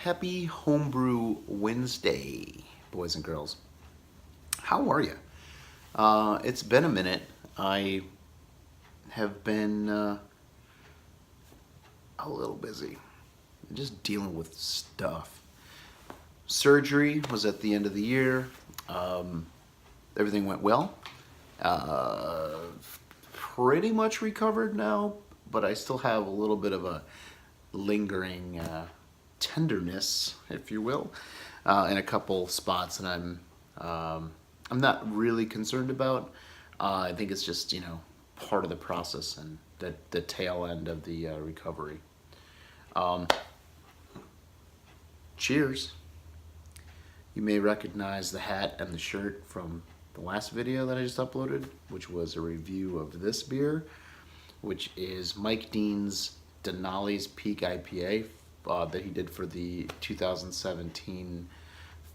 Happy Homebrew Wednesday, boys and girls. How are you? It's been a minute. I have been a little busy, just dealing with stuff. Surgery was at the end of the year. Everything went well. Pretty much recovered now, but I still have a little bit of a lingering tenderness, if you will, in a couple spots that I'm not really concerned about. I think it's just, part of the process and the tail end of the recovery. Cheers. You may recognize the hat and the shirt from the last video that I just uploaded, which was a review of this beer, which is Mike Dean's Denali's Peak IPA that he did for the 2017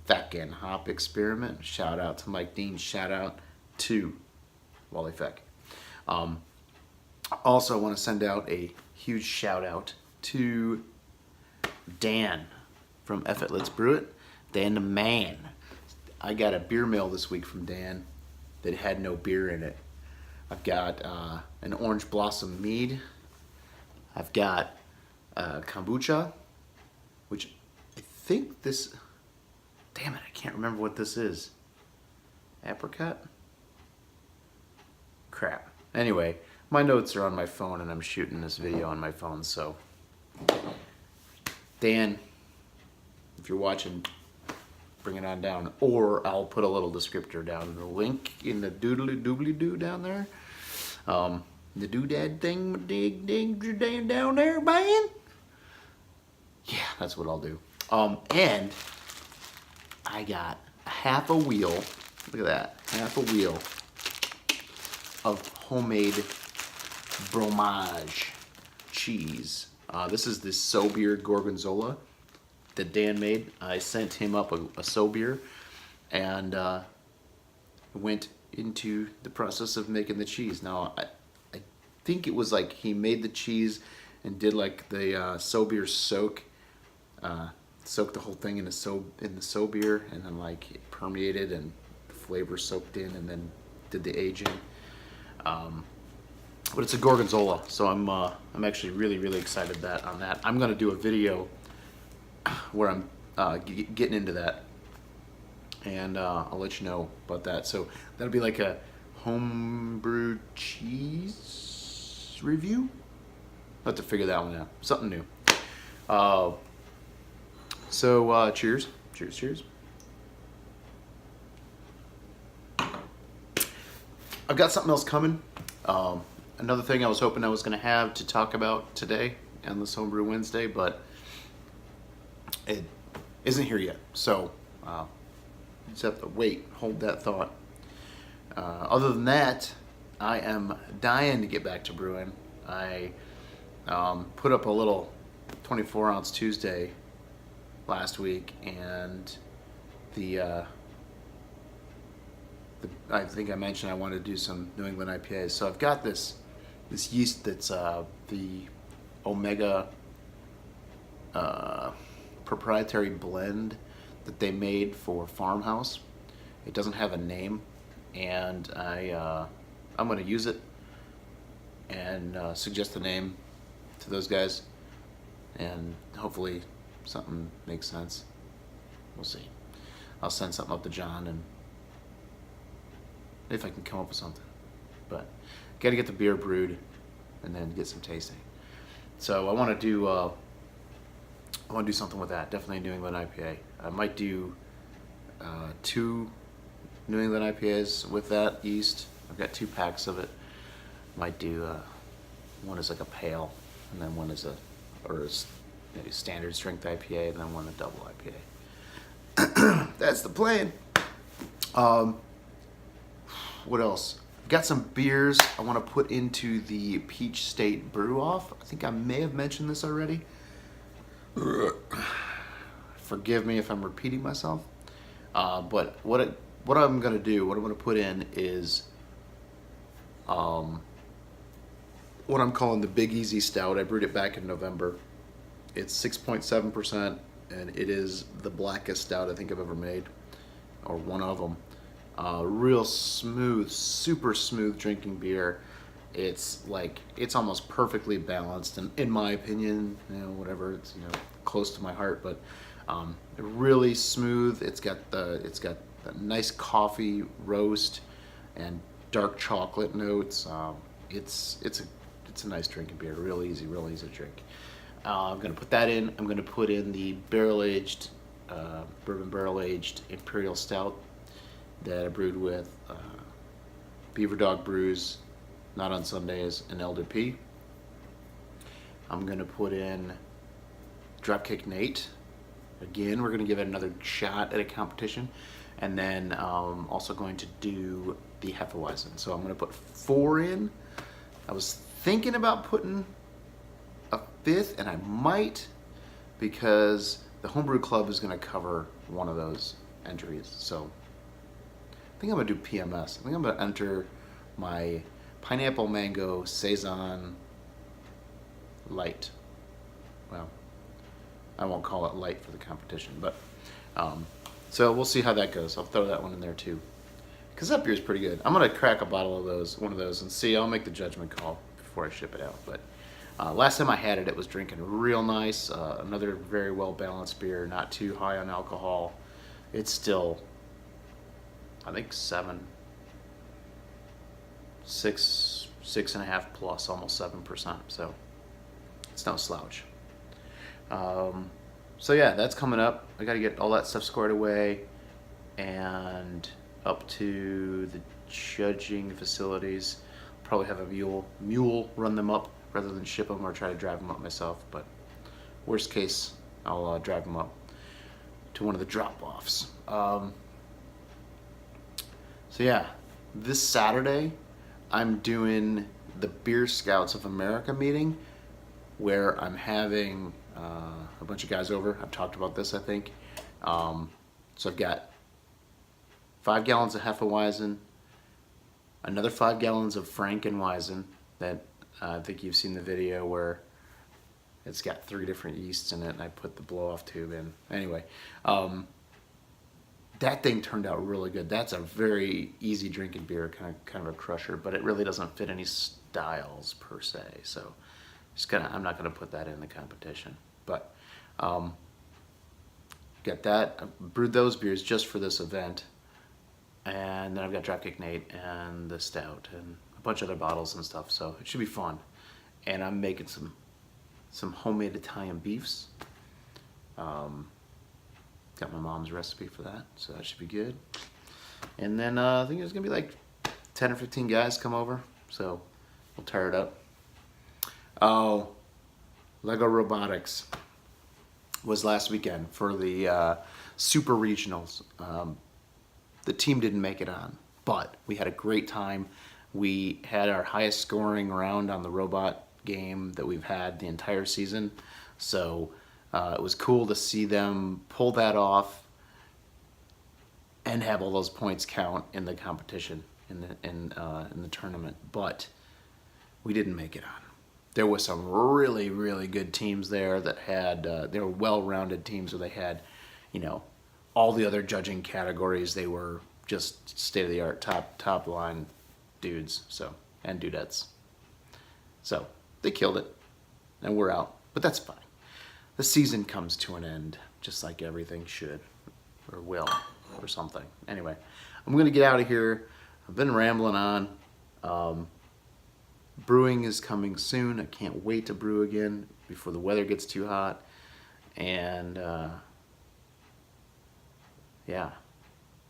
Feck and Hop experiment. Shout out to Mike Dean. Shout out to Wally Feck. Also, I want to send out a huge shout out to Dan from itLet'sBrewIt. Dan the man. I got a beer mail this week from Dan that had no beer in it. I've got an orange blossom mead. I've got kombucha, which I think this, damn it, I can't remember what this is. Apricot? Crap. Anyway, my notes are on my phone and I'm shooting this video on my phone, so Dan, if you're watching, bring it on down, or I'll put a little descriptor down, the link in the doodly-doobly-doo down there. The doodad thing, dig down there, man. Yeah, that's what I'll do. And I got half a wheel, look at that, half a wheel of homemade fromage cheese. This is the So-Beer Gorgonzola that Dan made. I sent him up a So-Beer and went into the process of making the cheese. Now, I think it was like he made the cheese and did like the So-Beer soak, soaked the whole thing in the So-Beer, and then like it permeated and the flavor soaked in, and then did the aging. But it's a Gorgonzola, so I'm actually really excited on that. I'm gonna do a video where I'm getting into that, and I'll let you know about that. So that'll be like a homebrew cheese review. I'll have to figure that one out. Something new. So cheers. Cheers. I've got something else coming. Another thing I was hoping I was going to have to talk about today on this Homebrew Wednesday, but it isn't here yet. So you just have to wait, hold that thought. Other than that, I am dying to get back to brewing. I put up a little 24-ounce Tuesday last week, and I think I mentioned I wanted to do some New England IPAs. So I've got this yeast that's the Omega proprietary blend that they made for Farmhouse. It doesn't have a name, and I'm going to use it and suggest the name to those guys, and hopefully something makes sense. We'll see. I'll send something up to John and if I can come up with something. But got to get the beer brewed and then get some tasting. So I want to do something with that. Definitely a New England IPA. I might do 2 New England IPAs with that yeast. I've got 2 packs of it. Might do one is like a pale, and then one is maybe standard strength IPA, and then one a double IPA. That's the plan. What else? I've got some beers I want to put into the Peach State Brew Off. I think I may have mentioned this already. Forgive me if I'm repeating myself. But what I'm going to do, what I'm going to put in is what I'm calling the Big Easy Stout. I brewed it back in November. It's 6.7%. and it is the blackest stout I think I've ever made, or one of them. Real smooth, super smooth drinking beer. It's almost perfectly balanced, and in my opinion, whatever, it's close to my heart, but really smooth. It's got the nice coffee roast and dark chocolate notes. It's a nice drinking beer. Real easy to drink. I'm gonna put that in. I'm gonna put in the bourbon barrel aged imperial stout that I brewed with Beaver Dog Brews, Not on Sundays, and Elder P. I'm gonna put in Dropkick Nate. Again, we're gonna give it another shot at a competition, and then also going to do the Hefeweizen. So I'm gonna put 4 in. I was thinking about putting a 5th, and I might, because the Homebrew Club is gonna cover one of those entries. So I think I'm gonna do PMS. I think I'm gonna enter my Pineapple Mango Saison Light. Well, I won't call it light for the competition, but so we'll see how that goes. I'll throw that one in there too, because that beer is pretty good. I'm gonna crack a bottle of one of those, and see. I'll make the judgment call before I ship it out. But last time I had it, it was drinking real nice. Another very well balanced beer, not too high on alcohol. It's still, I think 6.5 plus, almost 7%. So it's no slouch. So yeah, that's coming up. I got to get all that stuff squared away and up to the judging facilities. Probably have a mule run them up rather than ship them, or try to drive them up myself. But worst case, I'll drive them up to one of the drop-offs. So yeah, this Saturday I'm doing the Beer Scouts of America meeting, where I'm having a bunch of guys over. I've talked about this, I think. So I've got 5 gallons of Hefeweizen, another 5 gallons of Frankenweizen that I think you've seen the video where it's got 3 different yeasts in it, and I put the blow-off tube in. Anyway, that thing turned out really good. That's a very easy drinking beer, kind of a crusher, but it really doesn't fit any styles per se. So I'm not gonna put that in the competition. But got that. I brewed those beers just for this event, and then I've got Dropkick Nate and the stout and a bunch of other bottles and stuff. So it should be fun. And I'm making some homemade Italian beefs. Got my mom's recipe for that, so that should be good. And then I think there's gonna be like 10 or 15 guys come over, so we'll tear it up. Oh, Lego Robotics was last weekend for the Super Regionals. The team didn't make it on, but we had a great time. We had our highest scoring round on the robot game that we've had the entire season, so it was cool to see them pull that off and have all those points count in the competition, in the tournament. But we didn't make it on. There was some really, really good teams there that had, they were well-rounded teams where they had, all the other judging categories. They were just state-of-the-art, top line dudes, and dudettes. So they killed it, and we're out. But that's fine. The season comes to an end, just like everything should, or will, or something. Anyway, I'm gonna get out of here. I've been rambling on. Brewing is coming soon. I can't wait to brew again before the weather gets too hot. And yeah,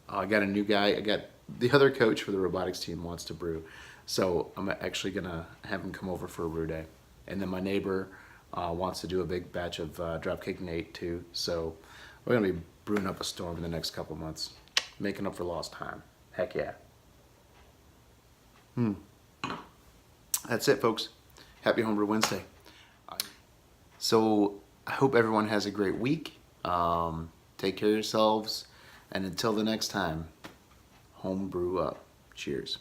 I got a new guy. I got the other coach for the robotics team wants to brew, so I'm actually gonna have him come over for a brew day. And then my neighbor wants to do a big batch of Dropkick Nate too. So we're gonna be brewing up a storm in the next couple months, making up for lost time. Heck yeah. That's it, folks. Happy Homebrew Wednesday. So I hope everyone has a great week. Take care of yourselves, and until the next time, homebrew up. Cheers.